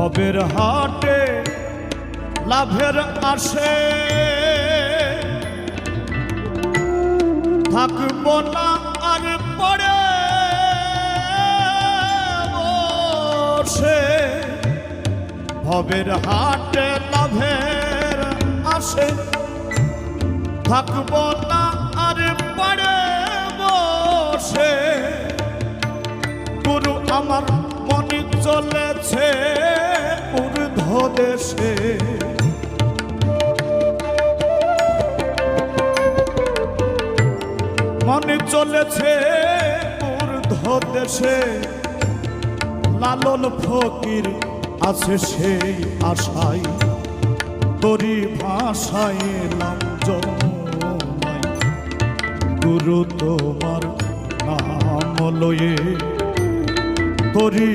ভবের হাটে লাভের আসে থাকব না আর পড়ে বসে। ভবের হাটে লাভের আসে থাকব না আর পড়ে বসে। গুরু আমার মনে চলেছে ঊর্ধ্ব দেশে, মনে চলেছে ঊর্ধ্ব দেশে। লালন ফকির আছে সেই আশায় তোরি ভাষায় এলাম জন্মাই। গুরু তোমার নাম লয়ে তোরি